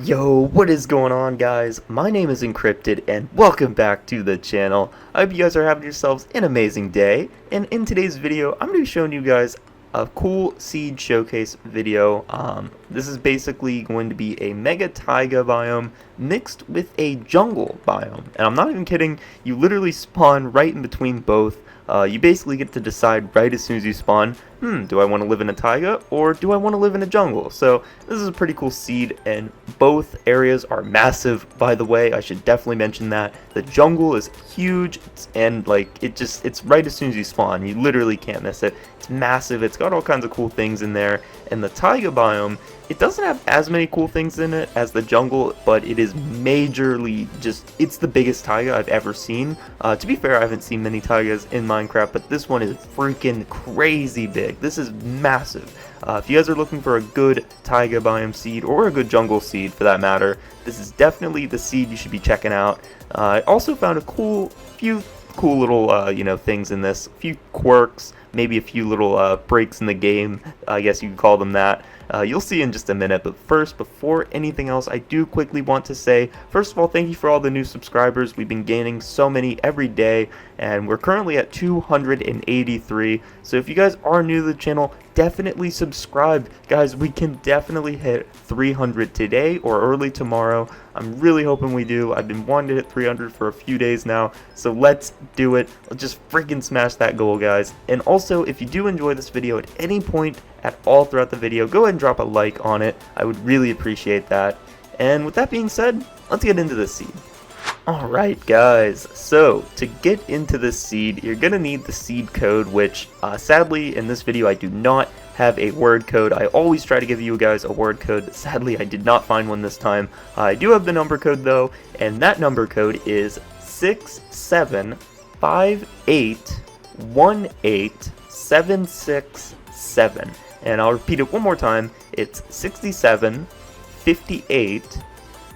Yo, what is going on, guys? My name is Encrypted and welcome back to the channel. I hope you guys are having yourselves an amazing day, and in today's video I'm going to be showing you guys a cool seed showcase video. This is basically going to be a mega taiga biome mixed with a jungle biome, and I'm not even kidding, you literally spawn right in between both. You basically get to decide right as soon as you spawn, do I want to live in a taiga or do I want to live in a jungle? So this is a pretty cool seed, and both areas are massive, by the way. I should definitely mention that. The jungle is huge, and it's right as soon as you spawn. You literally can't miss it. It's massive, it's got all kinds of cool things in there. And the taiga biome, it doesn't have as many cool things in it as the jungle, but it is majorly it's the biggest taiga I've ever seen. To be fair, I haven't seen many taigas in Minecraft, but this one is freaking crazy big. This is massive. If you guys are looking for a good taiga biome seed, or a good jungle seed for that matter, this is definitely the seed you should be checking out. I also found a few cool little things in this, a few quirks, maybe a few little breaks in the game, I guess you could call them that. You'll see in just a minute, but first, before anything else, I do quickly want to say, first of all, thank you for all the new subscribers. We've been gaining so many every day, and we're currently at 283, so if you guys are new to the channel, definitely subscribe. Guys, we can definitely hit 300 today or early tomorrow. I'm really hoping we do. I've been wanting to hit 300 for a few days now, so let's do it. Let's just freaking smash that goal, guys. And also, if you do enjoy this video at any point at all throughout the video, go ahead and drop a like on it. I would really appreciate that. And with that being said, let's get into this seed. Alright guys, so to get into this seed, you're going to need the seed code, which sadly in this video I do not have a word code. I always try to give you guys a word code. Sadly, I did not find one this time. I do have the number code though, and that number code is 675818767. And I'll repeat it one more time. It's 67 58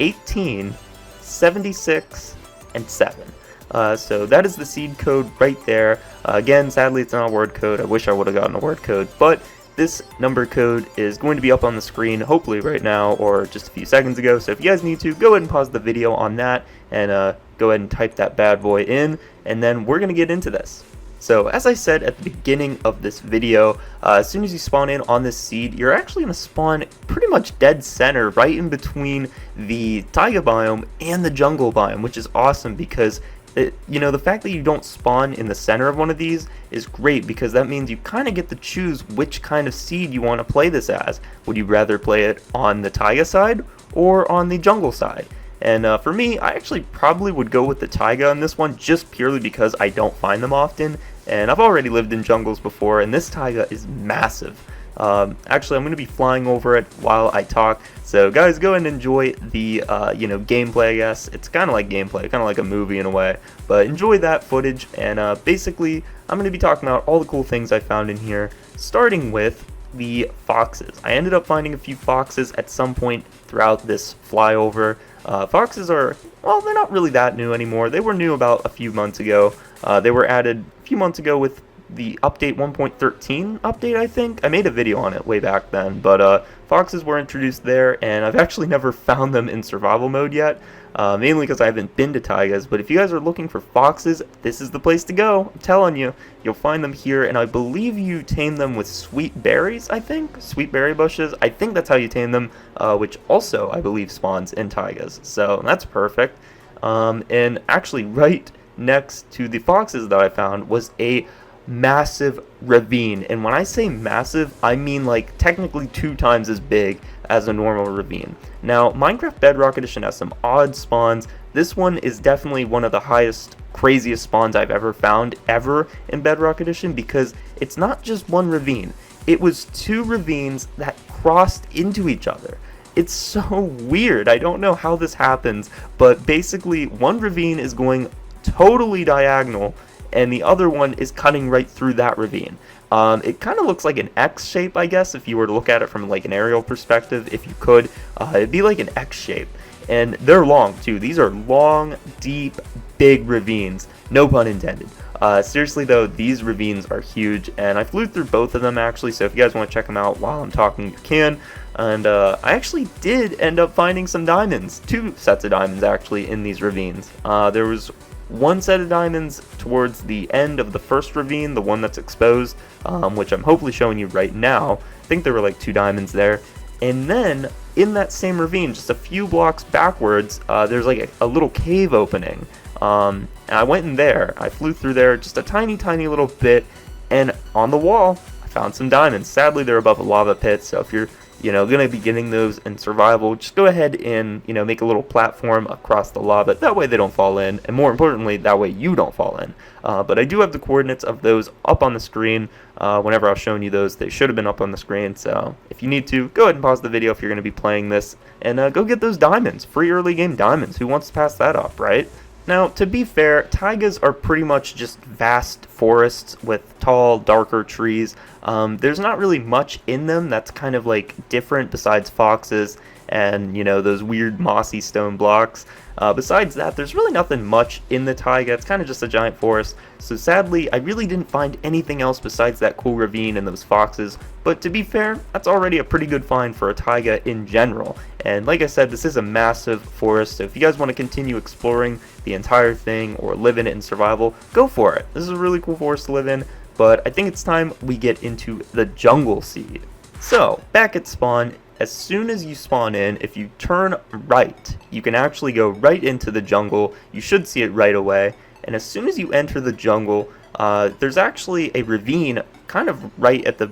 18 76 and 7. So that is the seed code right there. Again, sadly it's not a word code. I wish I would have gotten a word code, but this number code is going to be up on the screen hopefully right now or just a few seconds ago. So if you guys need to, go ahead and pause the video on that and go ahead and type that bad boy in, and then we're going to get into this. So as I said at the beginning of this video, as soon as you spawn in on this seed, you're actually going to spawn pretty much dead center right in between the taiga biome and the jungle biome, which is awesome because the fact that you don't spawn in the center of one of these is great, because that means you kind of get to choose which kind of seed you want to play this as. Would you rather play it on the taiga side or on the jungle side? And for me, I actually probably would go with the taiga on this one, just purely because I don't find them often, and I've already lived in jungles before, and this taiga is massive. Actually, I'm going to be flying over it while I talk, so guys, go and enjoy the gameplay. I guess it's kind of like gameplay, kind of like a movie in a way, but enjoy that footage. And basically, I'm going to be talking about all the cool things I found in here, starting with the foxes. I ended up finding a few foxes at some point throughout this flyover. Foxes are, well, they're not really that new anymore. They were new about a few months ago. They were added a few months ago with the update 1.13 update, I think. I made a video on it way back then, but foxes were introduced there, and I've actually never found them in survival mode yet, mainly because I haven't been to taigas. But if you guys are looking for foxes, this is the place to go. I'm telling you, you'll find them here, and I believe you tame them with sweet berries, I think? Sweet berry bushes. I think that's how you tame them, which also, I believe, spawns in taigas. So that's perfect. And actually, right next to the foxes that I found was a massive ravine, and when I say massive, I mean like technically 2 times as big as a normal ravine. Now, Minecraft Bedrock Edition has some odd spawns. This one is definitely one of the highest, craziest spawns I've ever found in Bedrock Edition, because it's not just one ravine. It was 2 ravines that crossed into each other. It's so weird. I don't know how this happens, but basically one ravine is going totally diagonal and the other one is cutting right through that ravine. It kind of looks like an X shape, I guess, if you were to look at it from like an aerial perspective. If you could, it'd be like an X shape. And they're long too. These are long, deep, big ravines. No pun intended. Seriously though, these ravines are huge, and I flew through both of them actually, so if you guys want to check them out while I'm talking, you can. And I actually did end up finding some diamonds, 2 sets of diamonds actually, in these ravines. There was one set of diamonds towards the end of the first ravine, the one that's exposed, which I'm hopefully showing you right now. I think there were like 2 diamonds there. And then in that same ravine, just a few blocks backwards, there's like a little cave opening. And I went in there, I flew through there just a tiny little bit, and on the wall I found some diamonds. Sadly they're above a lava pit, so if you're gonna be getting those in survival, just go ahead and make a little platform across the lava. That way they don't fall in, and more importantly, that way you don't fall in. But I do have the coordinates of those up on the screen. Whenever I was showing you those, they should have been up on the screen. So if you need to, go ahead and pause the video if you're going to be playing this, and go get those diamonds, free early game diamonds. Who wants to pass that up, right? Now, to be fair, taigas are pretty much just vast forests with tall, darker trees. There's not really much in them that's kind of like different besides foxes and those weird mossy stone blocks. Besides that, there's really nothing much in the taiga. It's kind of just a giant forest. So sadly, I really didn't find anything else besides that cool ravine and those foxes. But to be fair, that's already a pretty good find for a taiga in general. And like I said, this is a massive forest, so if you guys want to continue exploring the entire thing or live in it in survival, go for it. This is a really cool forest to live in, but I think it's time we get into the jungle seed. So, back at spawn, as soon as you spawn in, if you turn right, you can actually go right into the jungle. You should see it right away. And as soon as you enter the jungle, there's actually a ravine kind of right at the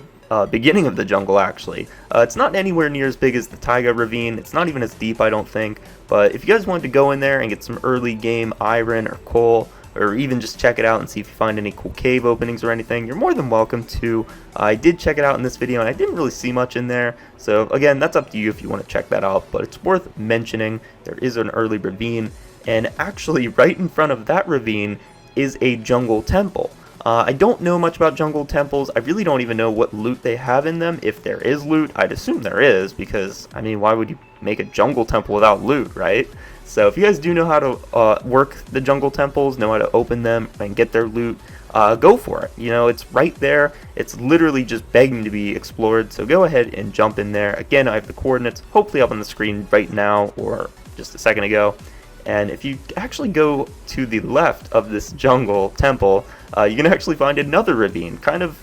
beginning of the jungle, actually. It's not anywhere near as big as the Taiga ravine. It's not even as deep, I don't think. But if you guys wanted to go in there and get some early game iron or coal, or even just check it out and see if you find any cool cave openings or anything, you're more than welcome to. I did check it out in this video, and I didn't really see much in there. So again, that's up to you if you want to check that out, but it's worth mentioning. There is an early ravine, and actually right in front of that ravine is a jungle temple. I don't know much about jungle temples. I really don't even know what loot they have in them. If there is loot, I'd assume there is, because, I mean, why would you make a jungle temple without loot, right? So if you guys do know how to work the jungle temples, know how to open them and get their loot, go for it. It's right there. It's literally just begging to be explored, so go ahead and jump in there. Again, I have the coordinates hopefully up on the screen right now or just a second ago. And if you actually go to the left of this jungle temple, you can actually find another ravine, kind of,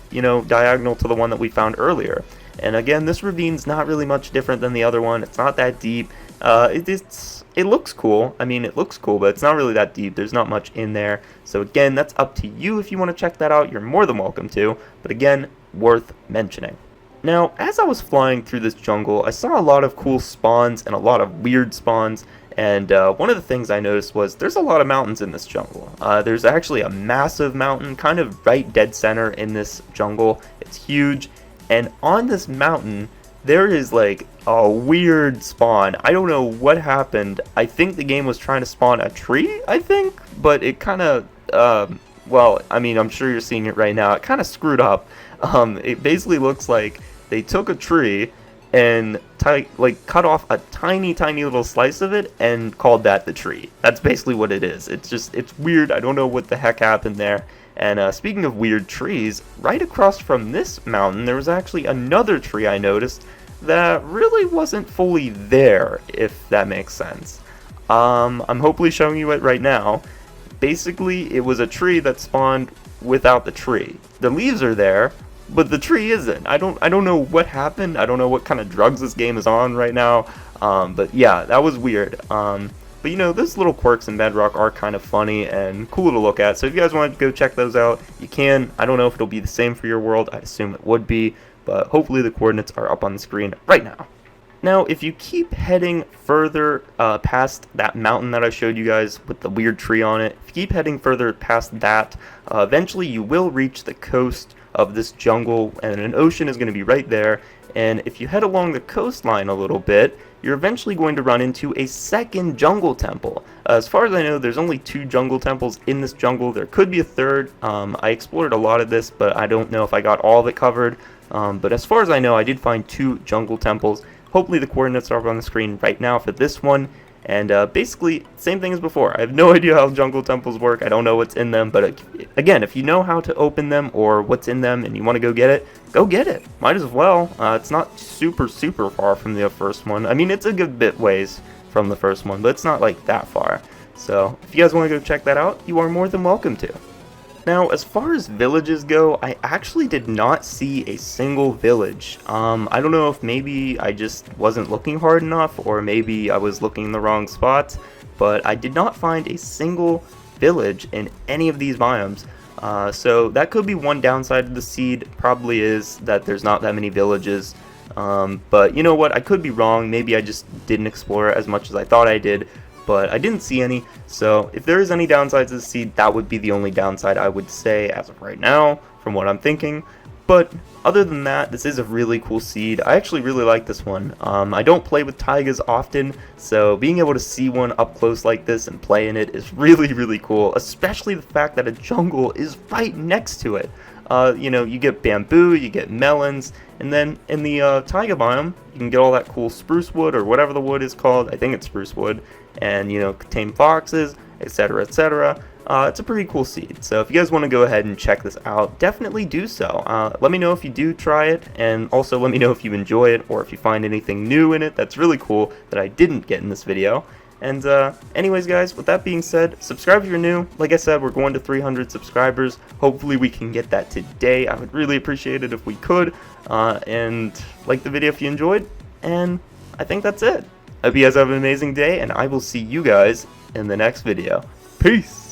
diagonal to the one that we found earlier. And again, this ravine's not really much different than the other one. It's not that deep. It looks cool. I mean, it looks cool, but it's not really that deep. There's not much in there. So again, that's up to you. If you want to check that out, you're more than welcome to. But again, worth mentioning. Now, as I was flying through this jungle, I saw a lot of cool spawns and a lot of weird spawns. And one of the things I noticed was there's a lot of mountains in this jungle. There's actually a massive mountain kind of right dead center in this jungle. It's huge. And on this mountain, there is like a weird spawn. I don't know what happened. I think the game was trying to spawn a tree, I think. But it kind of, well, I mean, I'm sure you're seeing it right now. It kind of screwed up. It basically looks like they took a tree and cut off a tiny little slice of it and called that the tree. That's basically what it is. It's weird. I don't know what the heck happened there. And speaking of weird trees, right across from this mountain there was actually another tree I noticed that really wasn't fully there, if that makes sense. I'm hopefully showing you it right now. Basically, it was a tree that spawned without the tree. The leaves are there, but the tree isn't. I don't know what happened. I don't know what kind of drugs this game is on right now. But yeah, that was weird. But those little quirks in Bedrock are kind of funny and cool to look at. So if you guys want to go check those out, you can. I don't know if it'll be the same for your world. I'd assume it would be. But hopefully the coordinates are up on the screen right now. Now, if you keep heading further past that mountain that I showed you guys with the weird tree on it, if you keep heading further past that, eventually you will reach the coast of this jungle, and an ocean is going to be right there. And if you head along the coastline a little bit, you're eventually going to run into a second jungle temple. As far as I know, there's only 2 jungle temples in this jungle. There could be a third. I explored a lot of this, but I don't know if I got all of it covered. But as far as I know, I did find 2 jungle temples. Hopefully the coordinates are up on the screen right now for this one. And basically, same thing as before. I have no idea how jungle temples work. I don't know what's in them, but again, if you know how to open them or what's in them and you want to go get it. Might as well. It's not super far from the first one. I mean, it's a good bit ways from the first one, but it's not like that far. So if you guys want to go check that out, you are more than welcome to. Now, as far as villages go, I actually did not see a single village. I don't know if maybe I just wasn't looking hard enough, or maybe I was looking in the wrong spots, but I did not find a single village in any of these biomes. So that could be one downside of the seed, probably is that there's not that many villages. But you know what, I could be wrong, maybe I just didn't explore as much as I thought I did. But I didn't see any, so if there is any downsides to the seed, that would be the only downside I would say as of right now, from what I'm thinking. But other than that, this is a really cool seed. I actually really like this one. I don't play with taigas often, so being able to see one up close like this and play in it is really cool, especially the fact that a jungle is right next to it. You know, you get bamboo, you get melons, and then in the taiga biome, you can get all that cool spruce wood, or whatever the wood is called. I think it's spruce wood, and you know, tame foxes, etc, etc. It's a pretty cool seed, so if you guys want to go ahead and check this out, definitely do so. Let me know if you do try it, and also let me know if you enjoy it, or if you find anything new in it that's really cool that I didn't get in this video. And anyways guys, with that being said, subscribe if you're new. Like I said, we're going to 300 subscribers. Hopefully we can get that today. I would really appreciate it if we could. And like the video if you enjoyed. And I think that's it. I hope you guys have an amazing day, and I will see you guys in the next video. Peace!